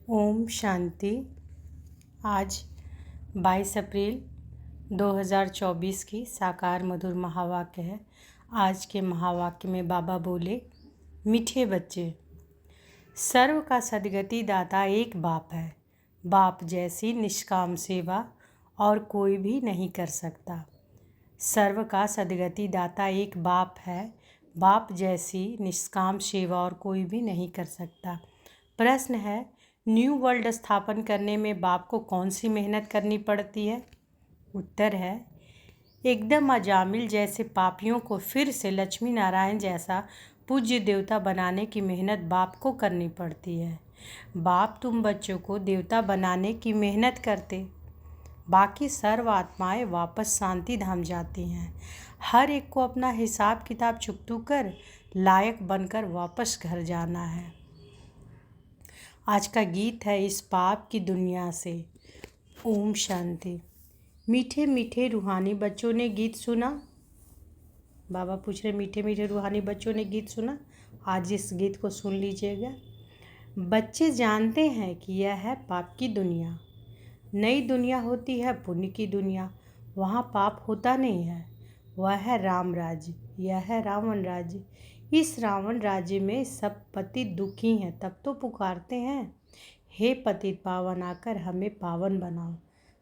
ओम शांति। आज 22 अप्रैल 2024 की साकार मधुर महावाक्य है। आज के महावाक्य में बाबा बोले, मीठे बच्चे, सर्व का सद्गति दाता एक बाप है। बाप जैसी निष्काम सेवा और कोई भी नहीं कर सकता। सर्व का सद्गति दाता एक बाप है। बाप जैसी निष्काम सेवा और कोई भी नहीं कर सकता। प्रश्न है, न्यू वर्ल्ड स्थापन करने में बाप को कौन सी मेहनत करनी पड़ती है? उत्तर है, एकदम अजामिल जैसे पापियों को फिर से लक्ष्मी नारायण जैसा पूज्य देवता बनाने की मेहनत बाप को करनी पड़ती है। बाप तुम बच्चों को देवता बनाने की मेहनत करते, बाकी सर्व आत्माएं वापस शांति धाम जाती हैं। हर एक को अपना हिसाब किताब चुकतू कर लायक बनकर वापस घर जाना है। आज का गीत है इस पाप की दुनिया से। ओम शांति। मीठे मीठे रूहानी बच्चों ने गीत सुना। बाबा पूछ रहे, मीठे मीठे रूहानी बच्चों ने गीत सुना? आज इस गीत को सुन लीजिएगा। बच्चे जानते हैं कि यह है पाप की दुनिया। नई दुनिया होती है पुण्य की दुनिया। वहाँ पाप होता नहीं है। वह है राम राज्य, यह है रावण राज्य। इस रावण राज्य में सब पतित दुखी हैं, तब तो पुकारते हैं, हे पतित पावन आकर हमें पावन बनाओ।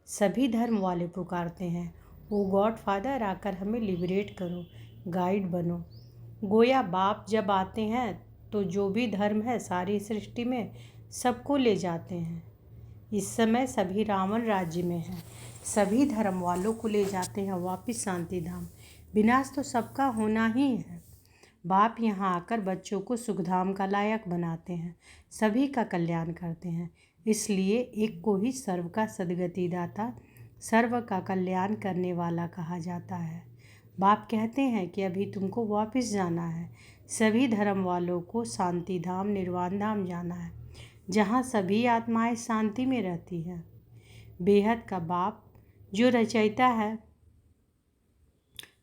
सभी धर्म वाले पुकारते हैं, ओ गॉड फादर आकर हमें लिबरेट करो, गाइड बनो। गोया बाप जब आते हैं तो जो भी धर्म है सारी सृष्टि में सबको ले जाते हैं। इस समय सभी रावण राज्य में हैं, सभी धर्म वालों को ले जाते हैं वापिस शांति धाम। विनाश तो सबका होना ही है। बाप यहाँ आकर बच्चों को सुखधाम का लायक बनाते हैं, सभी का कल्याण करते हैं। इसलिए एक को ही सर्व का सद्गति दाता, सर्व का कल्याण करने वाला कहा जाता है। बाप कहते हैं कि अभी तुमको वापस जाना है। सभी धर्म वालों को शांति धाम निर्वाण धाम जाना है, जहाँ सभी आत्माएं शांति में रहती हैं। बेहद का बाप जो रचयिता है,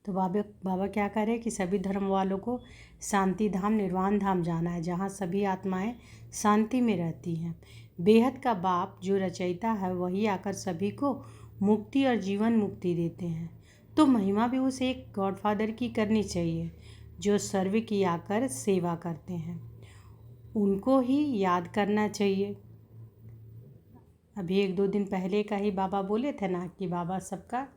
तो बाबा क्या कह रहे हैं कि सभी धर्म वालों को शांति धाम निर्वाण धाम जाना है, जहाँ सभी आत्माएं शांति में रहती हैं। बेहद का बाप जो रचयिता है वही आकर सभी को मुक्ति और जीवन मुक्ति देते हैं। तो महिमा भी उस एक गॉडफादर की करनी चाहिए जो सर्व की आकर सेवा करते हैं, उनको ही याद करना चाहिए। अभी 1-2 दिन पहले का ही बाबा बोले थे ना कि बाबा सबका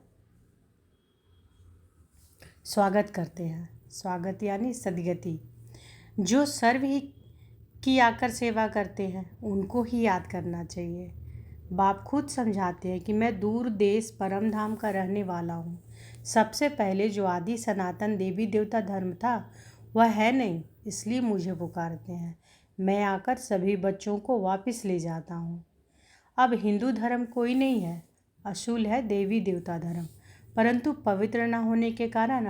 स्वागत करते हैं। स्वागत यानी सद्गति। जो सर्व ही की आकर सेवा करते हैं उनको ही याद करना चाहिए। बाप खुद समझाते हैं कि मैं दूर देश परम धाम का रहने वाला हूँ। सबसे पहले जो आदि सनातन देवी देवता धर्म था वह है नहीं, इसलिए मुझे पुकारते हैं। मैं आकर सभी बच्चों को वापस ले जाता हूँ। अब हिंदू धर्म कोई नहीं है, असूल है देवी देवता धर्म, परंतु पवित्र न होने के कारण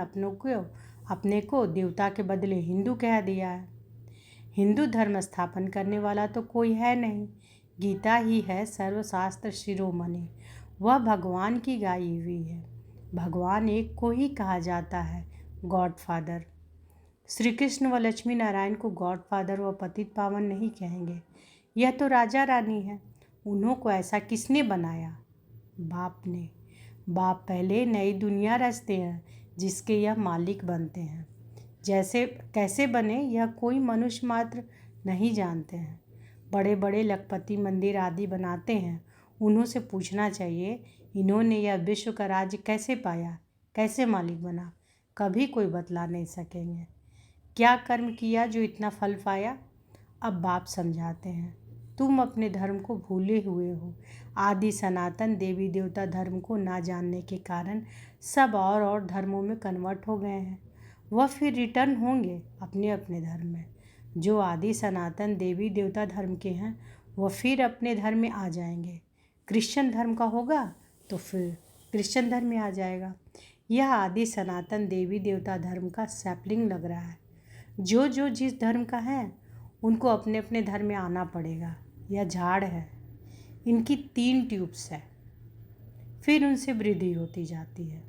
अपने को देवता के बदले हिंदू कह दिया है। हिंदू धर्म स्थापन करने वाला तो कोई है नहीं, गीता ही है सर्वशास्त्र शिरोमणि। वह भगवान की गाई हुई है। भगवान एक को ही कहा जाता है, गॉड फादर। श्री कृष्ण व लक्ष्मी नारायण को गॉड फादर व पतित पावन नहीं कहेंगे। यह तो राजा रानी है, उन्हों को ऐसा किसने बनाया? बाप ने। बाप पहले नई दुनिया रचते हैं जिसके यह मालिक बनते हैं। जैसे कैसे बने यह कोई मनुष्य मात्र नहीं जानते हैं। बड़े बड़े लखपति मंदिर आदि बनाते हैं, उन्हों से पूछना चाहिए इन्होंने यह विश्व का राज्य कैसे पाया, कैसे मालिक बना? कभी कोई बतला नहीं सकेंगे। क्या कर्म किया जो इतना फल पाया? अब बाप समझाते हैं, तुम अपने धर्म को भूले हुए हो। आदि सनातन देवी देवता धर्म को ना जानने के कारण सब और धर्मों में कन्वर्ट हो गए हैं। वह फिर रिटर्न होंगे अपने अपने धर्म में। जो आदि सनातन देवी देवता धर्म के हैं वह फिर अपने धर्म में आ जाएंगे। क्रिश्चियन धर्म का होगा तो फिर क्रिश्चियन धर्म में आ जाएगा। यह आदि सनातन देवी देवता धर्म का सैपलिंग लग रहा है। जो जिस धर्म का है उनको अपने अपने धर्म में आना पड़ेगा। यह झाड़ है, इनकी 3 ट्यूब्स है, फिर उनसे वृद्धि होती जाती है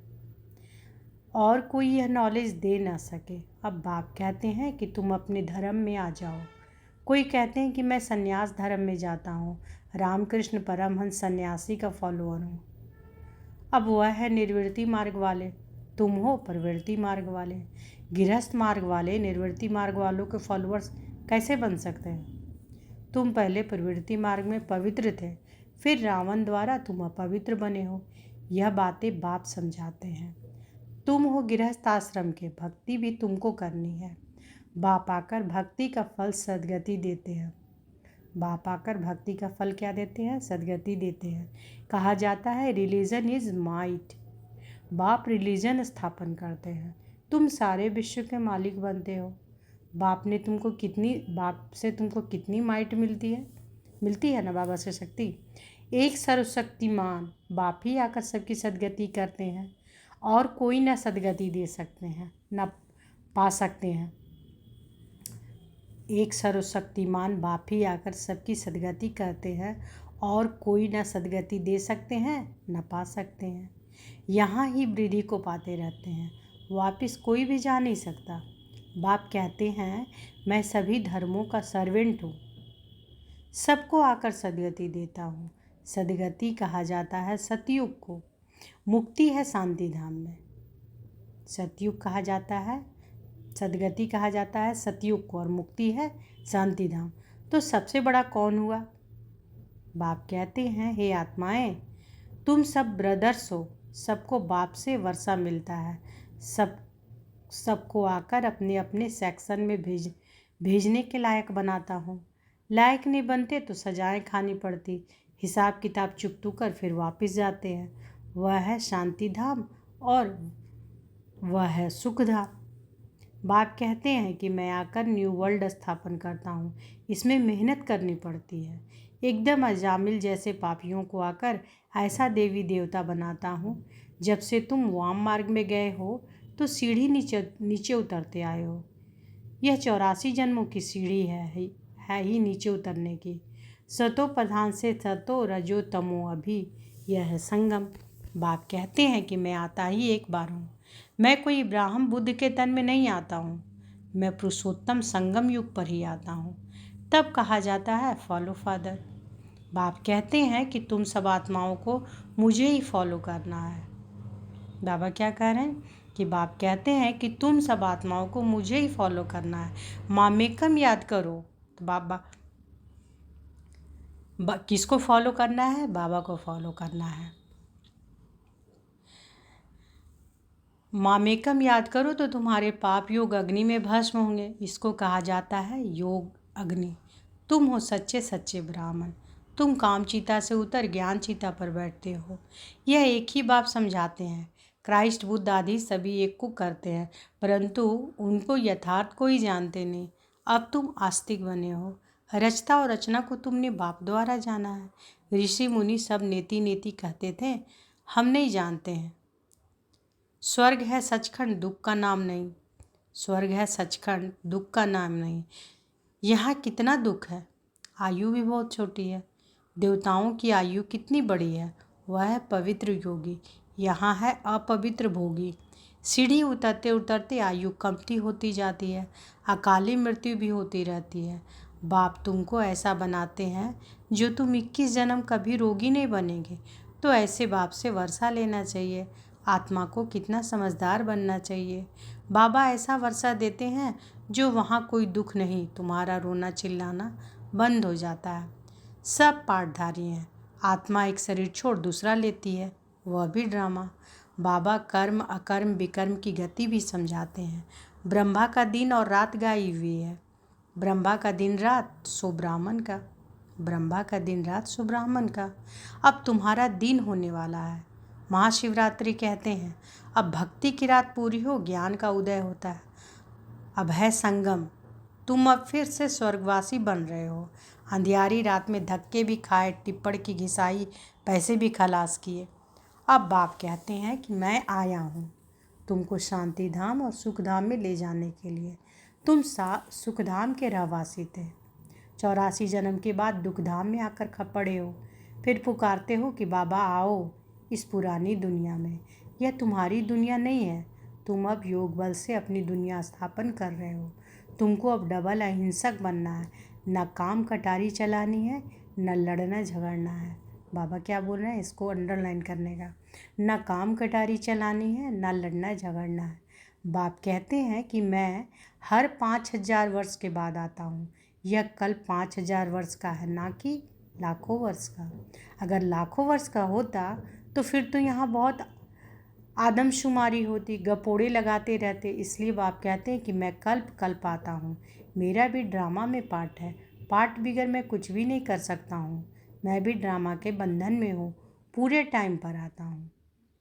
और कोई यह नॉलेज दे ना सके। अब बाप कहते हैं कि तुम अपने धर्म में आ जाओ। कोई कहते हैं कि मैं संन्यास धर्म में जाता हूँ, रामकृष्ण परमहंस सन्यासी का फॉलोअर हूँ। अब वह है निर्वृत्ति मार्ग वाले, तुम हो प्रवृत्ति मार्ग वाले। गृहस्थ मार्ग वाले निर्वृत्ति मार्ग वालों के फॉलोअर्स कैसे बन सकते हैं? तुम पहले प्रवृत्ति मार्ग में पवित्र थे, फिर रावण द्वारा तुम अपवित्र बने हो। यह बातें बाप समझाते हैं। तुम हो गृहस्थ आश्रम के, भक्ति भी तुमको करनी है। बाप आकर भक्ति का फल सद्गति देते हैं। बाप आकर भक्ति का फल क्या देते हैं? सद्गति देते हैं। कहा जाता है रिलीजन इज माइट। बाप रिलीजन स्थापन करते हैं। तुम सारे विश्व के मालिक बनते हो। बाप से तुमको कितनी माइट मिलती है ना बाबा से शक्ति। एक सर्वशक्तिमान बाप ही आकर सबकी सद्गति करते हैं और कोई ना सद्गति दे सकते हैं ना पा सकते हैं। एक सर्वशक्तिमान बाप ही आकर सबकी सद्गति करते हैं और कोई ना सद्गति दे सकते हैं न पा सकते हैं। यहाँ ही वृद्धि को पाते रहते हैं, वापस कोई भी जा नहीं सकता। बाप कहते हैं मैं सभी धर्मों का सर्वेंट हूँ, सबको आकर सद्गति देता हूँ। सद्गति कहा जाता है सतयुग को, मुक्ति है शांति धाम में। सतयुग कहा जाता है, सद्गति कहा जाता है सतयुग को और मुक्ति है शांति धाम। तो सबसे बड़ा कौन हुआ? बाप कहते हैं हे आत्माएं, तुम सब ब्रदर्स हो, सबको बाप से वर्षा मिलता है। सबको आकर अपने अपने सेक्शन में भेजने के लायक बनाता हूँ। लायक नहीं बनते तो सजाएं खानी पड़ती, हिसाब किताब चुकतू कर फिर वापस जाते हैं। वह है शांति धाम और वह है सुख धाम। बाप कहते हैं कि मैं आकर न्यू वर्ल्ड स्थापन करता हूँ, इसमें मेहनत करनी पड़ती है। एकदम अजामिल जैसे पापियों को आकर ऐसा देवी देवता बनाता हूँ। जब से तुम वाम मार्ग में गए हो तो सीढ़ी नीचे उतरते आए हो। यह 84 जन्मों की सीढ़ी है ही नीचे उतरने की। सतो प्रधान से सतो रजो तमो अभी, यह है संगम। बाप कहते हैं कि मैं आता ही एक बार हूँ। मैं कोई इब्राहिम बुद्ध के तन में नहीं आता हूँ, मैं पुरुषोत्तम संगम युग पर ही आता हूँ। तब कहा जाता है फॉलो फादर। बाप कहते हैं कि तुम सब आत्माओं को मुझे ही फॉलो करना है। बाबा क्या कह रहे हैं कि बाप कहते हैं कि तुम सब आत्माओं को मुझे ही फॉलो करना है। मामेकम याद करो। तो बाबा किसको फॉलो करना है? बाबा को फॉलो करना है। मामेकम याद करो तो तुम्हारे पाप योग अग्नि में भस्म होंगे। इसको कहा जाता है योग अग्नि। तुम हो सच्चे सच्चे ब्राह्मण। तुम काम चीता से उतर ज्ञान चीता पर बैठते हो। यह एक ही बात समझाते हैं। क्राइस्ट बुद्ध आदि सभी एक को करते हैं, परंतु उनको यथार्थ को ही जानते नहीं। अब तुम आस्तिक बने हो। रचता और रचना को तुमने बाप द्वारा जाना है। ऋषि मुनि सब नेति नेति कहते थे, हम नहीं जानते हैं। स्वर्ग है सचखंड, दुख का नाम नहीं। स्वर्ग है सचखंड, दुख का नाम नहीं। यहाँ कितना दुख है, आयु भी बहुत छोटी है। देवताओं की आयु कितनी बड़ी है, वह है पवित्र योगी। यहाँ है अपवित्र भोगी। सीढ़ी उतरते उतरते आयु कमती होती जाती है, अकाली मृत्यु भी होती रहती है। बाप तुमको ऐसा बनाते हैं जो तुम 21 जन्म कभी रोगी नहीं बनेंगे। तो ऐसे बाप से वर्षा लेना चाहिए। आत्मा को कितना समझदार बनना चाहिए। बाबा ऐसा वर्षा देते हैं जो वहाँ कोई दुख नहीं, तुम्हारा रोना चिल्लाना बंद हो जाता है। सब पाठधारी हैं। आत्मा एक शरीर छोड़ दूसरा लेती है, वह भी ड्रामा। बाबा कर्म अकर्म विकर्म की गति भी समझाते हैं। ब्रह्मा का दिन और रात गाई हुई है। ब्रह्मा का दिन रात सो ब्राह्मण का, ब्रह्मा का दिन रात सो ब्राह्मण का। अब तुम्हारा दिन होने वाला है। महाशिवरात्रि कहते हैं अब भक्ति की रात पूरी हो, ज्ञान का उदय होता है। अब है संगम। तुम अब फिर से स्वर्गवासी बन रहे हो। अंधियारी रात में धक्के भी खाए, टिप्पण की घिसाई, पैसे भी खलास किए। अब बाप कहते हैं कि मैं आया हूँ तुमको शांति धाम और सुख धाम में ले जाने के लिए। तुम सुख धाम के रहवासी थे, 84 जन्म के बाद दुख धाम में आकर खपड़े हो। फिर पुकारते हो कि बाबा आओ इस पुरानी दुनिया में। यह तुम्हारी दुनिया नहीं है। तुम अब योग बल से अपनी दुनिया स्थापन कर रहे हो। तुमको अब डबल अहिंसक बनना है। न काम कटारी चलानी है, न लड़ना झगड़ना है। बाबा क्या बोल रहे हैं, इसको अंडरलाइन करने का। न काम कटारी चलानी है, न लड़ना झगड़ना है। बाप कहते हैं कि मैं हर 5000 वर्ष के बाद आता हूँ। यह कल्प 5000 वर्ष का है, ना कि लाखों वर्ष का। अगर लाखों वर्ष का होता तो फिर तो यहाँ बहुत आदमशुमारी होती, गपोड़े लगाते रहते। इसलिए बाप कहते हैं कि मैं कल्प कल्प आता हूँ। मेरा भी ड्रामा में पार्ट है, पार्ट बिगर मैं कुछ भी नहीं कर सकता हूँ। मैं भी ड्रामा के बंधन में हूँ, पूरे टाइम पर आता हूँ।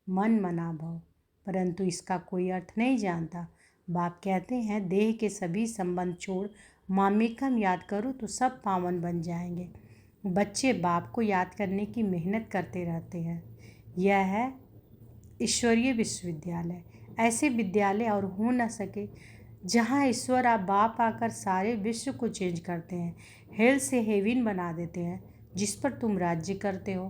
मन मना भव, परंतु इसका कोई अर्थ नहीं जानता। बाप कहते हैं देह के सभी संबंध छोड़ मामेकम याद करो तो सब पावन बन जाएंगे। बच्चे बाप को याद करने की मेहनत करते रहते हैं। यह है ईश्वरीय विश्वविद्यालय। ऐसे विद्यालय और हो न सके जहाँ ईश्वर आप बाप आकर सारे विश्व को चेंज करते हैं, हेल से हेवन बना देते हैं, जिस पर तुम राज्य करते हो।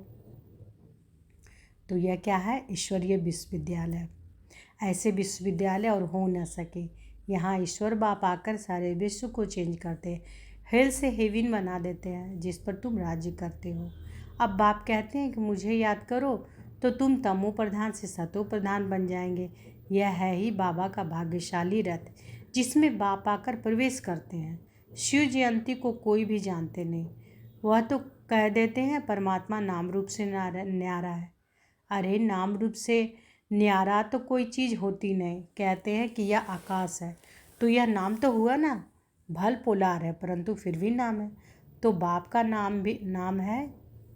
तो यह क्या है, ईश्वरीय विश्वविद्यालय। ऐसे विश्वविद्यालय और हो न सके यहाँ ईश्वर बाप आकर सारे विश्व को चेंज करते हैं, हेल से हेवन बना देते हैं, जिस पर तुम राज्य करते हो। अब बाप कहते हैं कि मुझे याद करो तो तुम तमो प्रधान से सतो प्रधान बन जाएंगे। यह है ही बाबा का भाग्यशाली रथ, जिसमें बाप आकर प्रवेश करते हैं। शिव जयंती को कोई भी जानते नहीं, वह तो कह देते हैं परमात्मा नाम रूप से न्यारा है। अरे नाम रूप से न्यारा तो कोई चीज़ होती नहीं। कहते हैं कि यह आकाश है, तो यह नाम तो हुआ ना। भल पोलार है परंतु फिर भी नाम है। तो बाप का नाम भी नाम है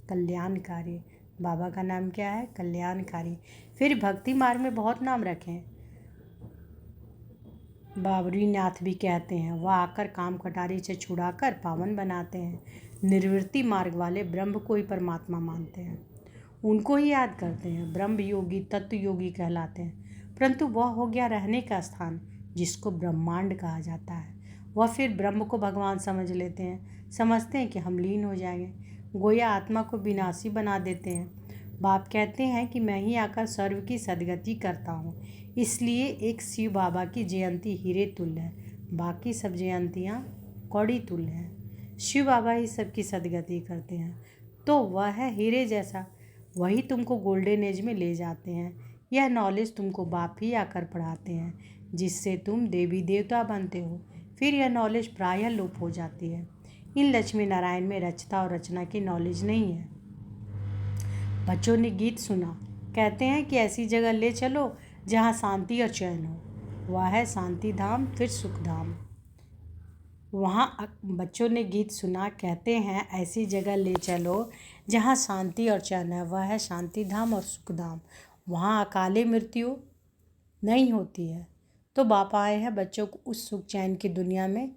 कल्याणकारी। बाबा का नाम क्या है, कल्याणकारी। फिर भक्ति मार्ग में बहुत नाम रखे हैं। बाबरी नाथ भी कहते हैं, वह आकर काम कटारी से छुड़ाकर पावन बनाते हैं। निर्वृत्ति मार्ग वाले ब्रह्म को ही परमात्मा मानते हैं, उनको ही याद करते हैं। ब्रह्म योगी तत्व योगी कहलाते हैं, परंतु वह हो गया रहने का स्थान, जिसको ब्रह्मांड कहा जाता है। वह फिर ब्रह्म को भगवान समझ लेते हैं, समझते हैं कि हम लीन हो जाएंगे, गोया आत्मा को विनाशी बना देते हैं। बाप कहते हैं कि मैं ही आकर सर्व की सदगति करता हूँ। इसलिए एक शिव बाबा की जयंती हीरे तुल्य है, बाकी सब जयंतियाँ कौड़ी तुल्य हैं। शिव बाबा ही सबकी सदगति करते हैं, तो वह है हीरे जैसा। वही तुमको गोल्डन एज में ले जाते हैं। यह नॉलेज तुमको बाप ही आकर पढ़ाते हैं, जिससे तुम देवी देवता बनते हो। फिर यह नॉलेज प्रायः लोप हो जाती है। इन लक्ष्मी नारायण में रचता और रचना की नॉलेज नहीं है। बच्चों ने गीत सुना, कहते हैं कि ऐसी जगह ले चलो जहाँ शांति और चैन हो। वह है शांति धाम, फिर सुख धाम। वहाँ बच्चों ने गीत सुना, कहते हैं ऐसी जगह ले चलो जहाँ शांति और चैन है। वह है शांति धाम और सुख धाम। वहाँ अकाले मृत्यु नहीं होती है। तो बाप आए हैं बच्चों को उस सुख चैन की दुनिया में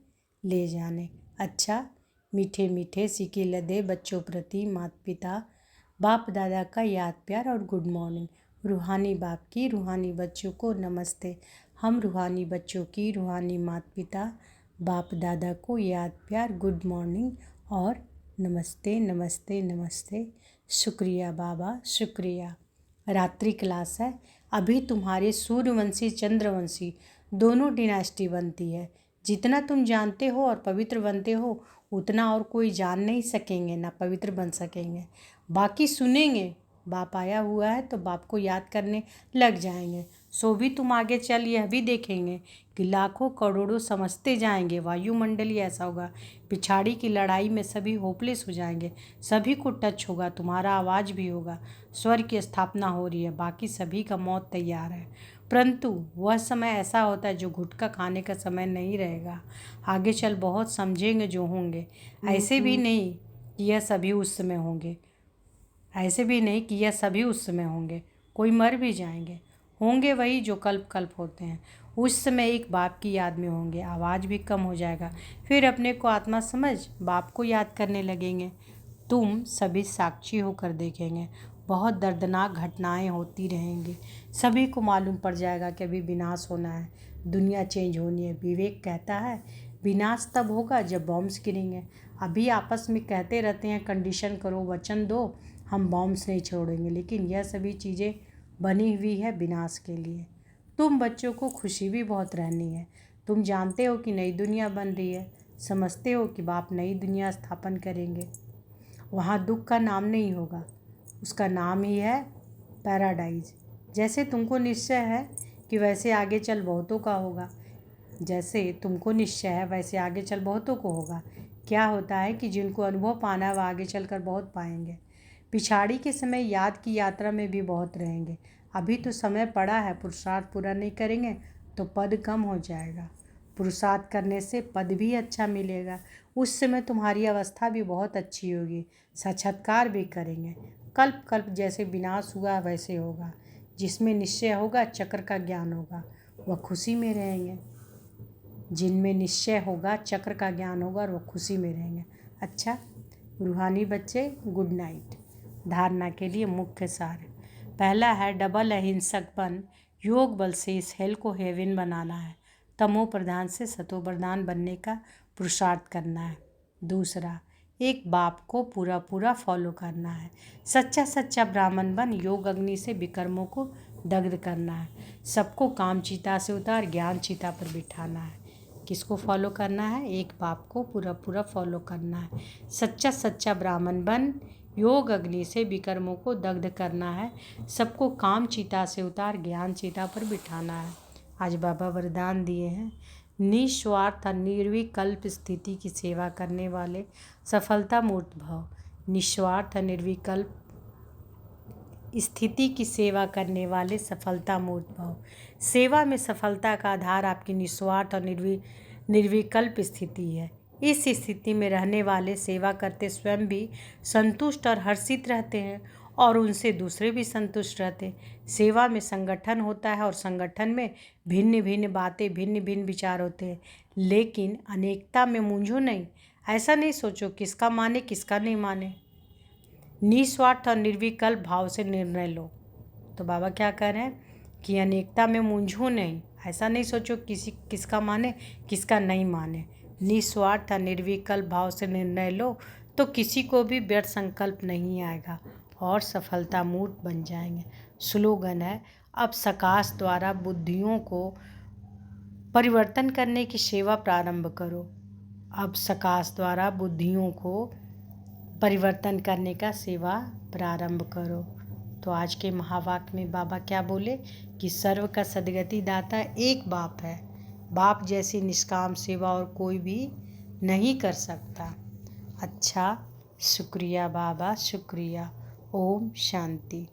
ले जाने। अच्छा, मीठे मीठे सिक्के लदे बच्चों प्रति माता पिता बाप दादा का याद प्यार और गुड मॉर्निंग। रूहानी बाप की रूहानी बच्चों को नमस्ते। हम रूहानी बच्चों की रूहानी माता पिता बाप दादा को याद प्यार, गुड मॉर्निंग और नमस्ते नमस्ते नमस्ते। शुक्रिया बाबा, शुक्रिया। रात्रि क्लास है। अभी तुम्हारे सूर्यवंशी चंद्रवंशी दोनों डिनास्टी बनती है। जितना तुम जानते हो और पवित्र बनते हो, उतना और कोई जान नहीं सकेंगे, ना पवित्र बन सकेंगे। बाकी सुनेंगे, बाप आया हुआ है तो बाप को याद करने लग जाएंगे। सो भी तुम आगे चल यह भी देखेंगे कि लाखों करोड़ों समझते जाएंगे। वायुमंडल ही ऐसा होगा, पिछाड़ी की लड़ाई में सभी होपलेस हो जाएंगे, सभी को टच होगा, तुम्हारा आवाज़ भी होगा। स्वर की स्थापना हो रही है, बाकी सभी का मौत तैयार है। परंतु वह समय ऐसा होता है जो गुटखा खाने का समय नहीं रहेगा। आगे चल बहुत समझेंगे जो होंगे। ऐसे भी नहीं कि यह सभी उस समय होंगे, ऐसे भी नहीं कि यह सभी उस समय होंगे। कोई मर भी जाएंगे, होंगे वही जो कल्प कल्प होते हैं। उस समय एक बाप की याद में होंगे, आवाज़ भी कम हो जाएगा। फिर अपने को आत्मा समझ बाप को याद करने लगेंगे। तुम सभी साक्षी होकर देखेंगे, बहुत दर्दनाक घटनाएं होती रहेंगी। सभी को मालूम पड़ जाएगा कि अभी विनाश होना है, दुनिया चेंज होनी है। विवेक कहता है विनाश तब होगा जब बॉम्ब्स गिरेंगे। अभी आपस में कहते रहते हैं कंडीशन करो, वचन दो, हम बॉम्ब्स नहीं छोड़ेंगे, लेकिन यह सभी चीज़ें बनी हुई है विनाश के लिए। तुम बच्चों को खुशी भी बहुत रहनी है। तुम जानते हो कि नई दुनिया बन रही है, समझते हो कि बाप नई दुनिया स्थापन करेंगे। वहाँ दुख का नाम नहीं होगा, उसका नाम ही है पैराडाइज। जैसे तुमको निश्चय है कि वैसे आगे चल बहुतों का होगा, जैसे तुमको निश्चय है वैसे आगे चल बहुतों को होगा। क्या होता है कि जिनको अनुभव पाना है वह आगे चलकर बहुत पाएंगे। पिछाड़ी के समय याद की यात्रा में भी बहुत रहेंगे। अभी तो समय पड़ा है, पुरुषार्थ पूरा नहीं करेंगे तो पद कम हो जाएगा। पुरुषार्थ करने से पद भी अच्छा मिलेगा। उस समय तुम्हारी अवस्था भी बहुत अच्छी होगी, साक्षात्कार भी करेंगे। कल्प कल्प जैसे विनाश हुआ वैसे होगा। जिसमें निश्चय होगा चक्र का ज्ञान होगा, वह खुशी में रहेंगे। जिनमें निश्चय होगा चक्र का ज्ञान होगा और वह खुशी में रहेंगे। अच्छा रूहानी बच्चे, गुड नाइट। धारणा के लिए मुख्य सार। पहला है डबल अहिंसकपन। योग बल से इस हेल को हेवन बनाना है। तमो प्रधान से सतो प्रधान बनने का पुरुषार्थ करना है। दूसरा, एक बाप को पूरा पूरा फॉलो करना है। सच्चा सच्चा ब्राह्मण बन योग अग्नि से विकर्मों को दग्ध करना है। सबको काम चिता से उतार ज्ञान चिता पर बिठाना है। किसको फॉलो करना है? एक बाप को पूरा पूरा फॉलो करना है। सच्चा सच्चा ब्राह्मण बन योग अग्नि से विकर्मों को दग्ध करना है। सबको काम चिता से उतार ज्ञान चिता पर बिठाना है। आज बाबा वरदान दिए हैं, निस्वार्थ निर्विकल्प स्थिति की सेवा करने वाले सफलता मूर्त भव। निस्वार्थ निर्विकल्प स्थिति की सेवा करने वाले सफलता मूर्त भव। सेवा में सफलता का आधार आपकी निस्वार्थ और निर्विकल्प स्थिति है। इस स्थिति में रहने वाले सेवा करते स्वयं भी संतुष्ट और हर्षित रहते हैं और उनसे दूसरे भी संतुष्ट रहते हैं। सेवा में संगठन होता है और संगठन में भिन्न भिन्न बातें, भिन्न भिन्न विचार होते हैं, लेकिन अनेकता में मूंझो नहीं। ऐसा नहीं सोचो किसका माने किसका नहीं माने। निस्वार्थ और निर्विकल्प भाव से निर्णय लो। तो बाबा क्या कह रहे हैं कि अनेकता में मूंझो नहीं। ऐसा नहीं सोचो किसका माने किसका नहीं माने। निस्वार्थ और निर्विकल्प भाव से निर्णय लो तो किसी को भी व्यर्थ संकल्प नहीं आएगा और सफलता मूर्त बन जाएंगे। स्लोगन है, अब सकाश द्वारा बुद्धियों को परिवर्तन करने की सेवा प्रारंभ करो। अब सकाश द्वारा बुद्धियों को परिवर्तन करने का सेवा प्रारंभ करो। तो आज के महावाक्य में बाबा क्या बोले कि सर्व का सद्गति दाता एक बाप है। बाप जैसी निष्काम सेवा और कोई भी नहीं कर सकता। अच्छा, शुक्रिया बाबा, शुक्रिया। ओम शांति।